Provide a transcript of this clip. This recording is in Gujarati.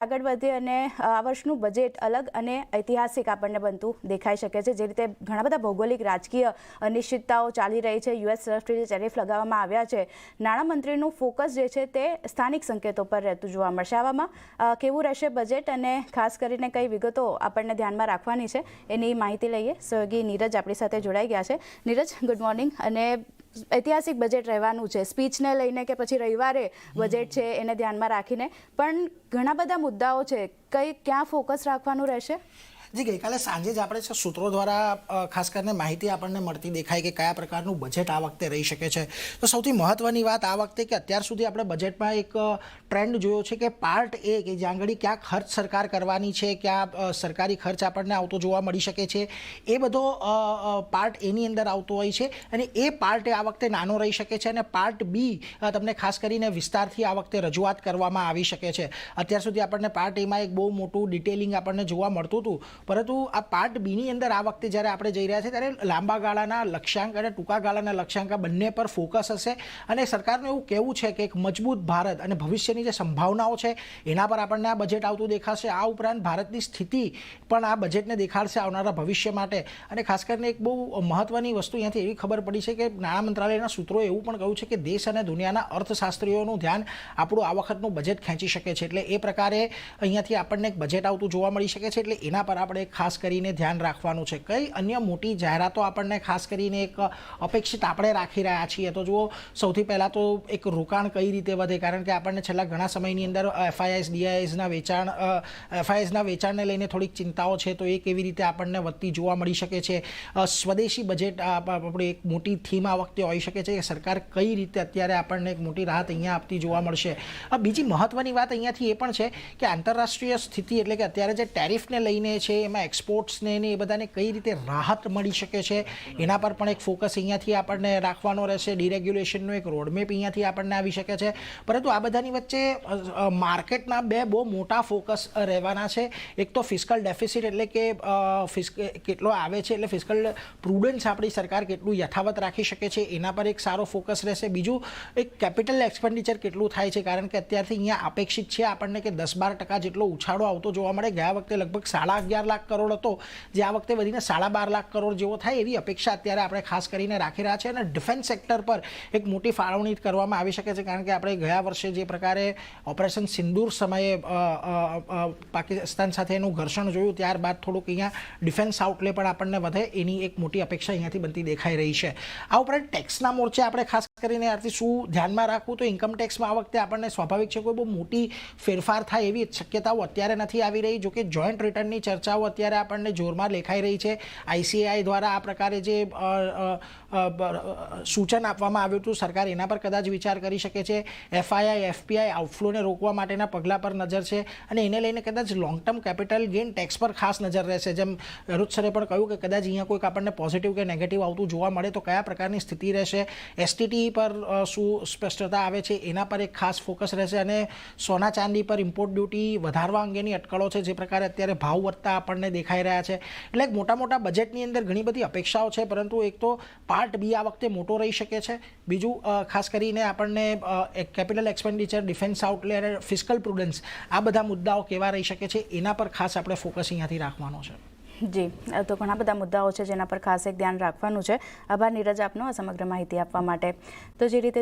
આગળ વધે અને આ વર્ષનું બજેટ અલગ અને ઐતિહાસિક આપણને બનતું દેખાઈ શકે છે। જે રીતે ઘણા બધા ભૌગોલિક રાજકીય અનિશ્ચિતતાઓ ચાલી રહી છે, યુએસ તરફથી જે ટેરિફ લગાવવામાં આવ્યા છે, નાણામંત્રીનું ફોકસ જે છે તે સ્થાનિક સંકેતો પર રહેતું જોવા મળશે। આવામાં કેવું રહેશે બજેટ અને ખાસ કરીને કઈ વિગતો આપણને ધ્યાનમાં રાખવાની છે એની માહિતી લઈએ। સહયોગી નીરજ આપણી સાથે જોડાઈ ગયા છે। Neeraj, good morning. અને ઐતિહાસિક બજેટ રહેવાનું છે, સ્પીચને લઈને કે પછી રવિવારે બજેટ છે એને ધ્યાનમાં રાખીને, પણ ઘણા બધા મુદ્દાઓ છે, ક્યાં ફોકસ રાખવાનું રહેશે? જી, ગઈકાલે સાંજે જ આપણે સૂત્રો દ્વારા ખાસ કરીને માહિતી આપણને મળતી દેખાય કે કયા પ્રકારનું બજેટ આ વખતે રહી શકે છે। તો સૌથી મહત્વની વાત આ વખતે કે અત્યાર સુધી આપણે બજેટમાં એક ટ્રેન્ડ જોયો છે કે પાર્ટ એ કે જ્યાં આગળ ક્યાં ખર્ચ સરકાર કરવાની છે, ક્યાં સરકારી ખર્ચ આપણને આવતો જોવા મળી શકે છે, એ બધો પાર્ટ એની અંદર આવતો હોય છે અને એ પાર્ટ આ વખતે નાનો રહી શકે છે અને પાર્ટ બી તમને ખાસ કરીને વિસ્તારથી આ વખતે રજૂઆત કરવામાં આવી શકે છે। અત્યાર સુધી આપણને પાર્ટ એમાં એક બહુ મોટું ડિટેલિંગ આપણને જોવા મળતું હતું, પરંતુ આ પાર્ટ બીની અંદર આ વખતે જ્યારે આપણે જઈ રહ્યા છીએ ત્યારે લાંબા ગાળાના લક્ષ્યાંક અને ટૂંકા ગાળાના લક્ષ્યાંક બંને પર ફોકસ હશે અને સરકારનું એવું કહેવું છે કે એક મજબૂત ભારત અને ભવિષ્યની જે સંભાવનાઓ છે એના પર આપણને આ બજેટ આવતું દેખાશે। આ ઉપરાંત ભારતની સ્થિતિ પણ આ બજેટને દેખાડશે આવનારા ભવિષ્ય માટે। અને ખાસ કરીને એક બહુ મહત્વની વસ્તુ અહીંયાથી એવી ખબર પડી છે કે નાણાં મંત્રાલયના સૂત્રોએ એવું પણ કહ્યું છે કે દેશ અને દુનિયાના અર્થશાસ્ત્રીઓનું ધ્યાન આપણું આ વખતનું બજેટ ખેંચી શકે છે, એટલે એ પ્રકારે અહીંયાથી આપણને એક બજેટ આવતું જોવા મળી શકે છે, એટલે એના પર આપણે ખાસ કરીને ધ્યાન રાખવાનું છે। કઈ અન્ય મોટી જાહેરાતો આપણને ખાસ કરીને એક અપેક્ષિત આપણે રાખી રહ્યા છીએ? તો જુઓ, સૌથી પહેલાં તો એક રોકાણ કઈ રીતે વધે, કારણ કે આપણને છેલ્લા ઘણા સમયની અંદર એફઆઈઆઈએસના વેચાણને લઈને થોડીક ચિંતાઓ છે, તો એ કેવી રીતે આપણને વધતી જોવા મળી શકે છે। સ્વદેશી બજેટ આપણે એક મોટી થીમ આ વખતે હોઈ શકે છે કે સરકાર કઈ રીતે અત્યારે આપણને એક મોટી રાહત અહીંયા આપતી જોવા મળશે। બીજી મહત્વની વાત અહીંયાથી એ પણ છે કે આંતરરાષ્ટ્રીય સ્થિતિ એટલે કે અત્યારે જે ટેરિફને લઈને છે એમાં એક્સપોર્ટ્સને એ બધાને કઈ રીતે રાહત મળી શકે છે એના પર પણ એક ફોકસ અહીંયાથી આપણને રાખવાનો રહેશે। ડિરેગ્યુલેશનનો એક રોડમેપ અહીંયાથી આપણને આવી શકે છે, પરંતુ આ બધાની વચ્ચે માર્કેટના બે બહુ મોટા ફોકસ રહેવાના છે। એક તો ફિસ્કલ ડેફિસિટ એટલે કે કેટલો આવે છે, એટલે ફિસ્કલ પ્રુડન્સ આપણી સરકાર કેટલું યથાવત રાખી શકે છે એના પર એક સારો ફોકસ રહેશે। બીજું એક કેપિટલ એક્સપેન્ડિચર કેટલું થાય છે, કારણ કે અત્યારથી અહીંયા અપેક્ષિત છે આપણને કે 10-12% જેટલો ઉછાળો આવતો જોવા મળે। ગયા વખતે લગભગ 11.5 લાખ કરોડ હતો, જે આ વખતે વધીને 12.5 લાખ કરોડ જેવો થાય એવી અપેક્ષા અત્યારે આપણે ખાસ કરીને રાખી રહ્યા છીએ। અને ડિફેન્સ સેક્ટર પર એક મોટી ફાળવણી કરવામાં આવી શકે છે, કારણ કે આપણે ગયા વર્ષે જે પ્રકારે ઓપરેશન સિંદૂર સમયે પાકિસ્તાન સાથે એનું ઘર્ષણ જોયું, ત્યારબાદ થોડુંક અહીંયા ડિફેન્સ આઉટલે પણ આપણને વધે એની એક મોટી અપેક્ષા અહીંયાથી બનતી દેખાઈ રહી છે। આ ઉપરાંત ટેક્સના મોરચે આપણે ખાસ કરીને આથી શું ધ્યાનમાં રાખવું, તો ઇન્કમ ટેક્સમાં આ વખતે આપણને સ્વાભાવિક છે કોઈ બહુ મોટી ફેરફાર થાય એવી શક્યતાઓ અત્યારે નથી આવી રહી। જોકે જોઈન્ટ રિટર્નની ચર્ચાઓ અત્યારે આપણને જોરમાં દેખાઈ રહી છે। આઈસીએઆઈ દ્વારા આ પ્રકારે જે સૂચન આપવામાં આવ્યું હતું, સરકાર એના પર કદાચ વિચાર કરી શકે છે। એફઆઈઆઈ એફપીઆઈ આઉટફ્લોને રોકવા માટેના પગલાં પર નજર છે અને એને લઈને કદાચ long term capital gain tax પર ખાસ નજર રહેશે। જેમ હેરુત સરે પણ કહ્યું કે કદાચ અહીંયા કોઈક આપણને પોઝિટિવ કે નેગેટિવ આવતું જોવા મળે તો કયા પ્રકારની સ્થિતિ રહેશે, એસટીટી પર શું સ્પષ્ટતા આવે છે એના પર એક ખાસ ફોકસ રહેશે। અને સોના ચાંદી પર ઇમ્પોર્ટ ડ્યુટી વધારવા અંગેની અટકળો છે, જે પ્રકારે અત્યારે ભાવ વધતા આપણને દેખાઈ રહ્યા છે, એટલે મોટા બજેટની અંદર ઘણી બધી અપેક્ષાઓ છે, પરંતુ એક તો પાર્ટ બી આ વખતે મોટો રહી શકે છે। બીજું ખાસ કરીને આપણને કેપિટલ એક્સપેન્ડિચર, ડિફેન્સ આઉટલે અને ફિસ્કલ પ્રુડન્સ આ બધા મુદ્દાઓ કેવા રહી શકે છે એના પર ખાસ આપણે ફોકસ અહીંયાથી રાખવાનો છે। જી, તો ઘણા બધા મુદ્દાઓ છે જેના પર ખાસ એક ધ્યાન રાખવાનું છે। આભાર નીરજ આપનો આ સમગ્ર માહિતી આપવા માટે। તો જે રીતે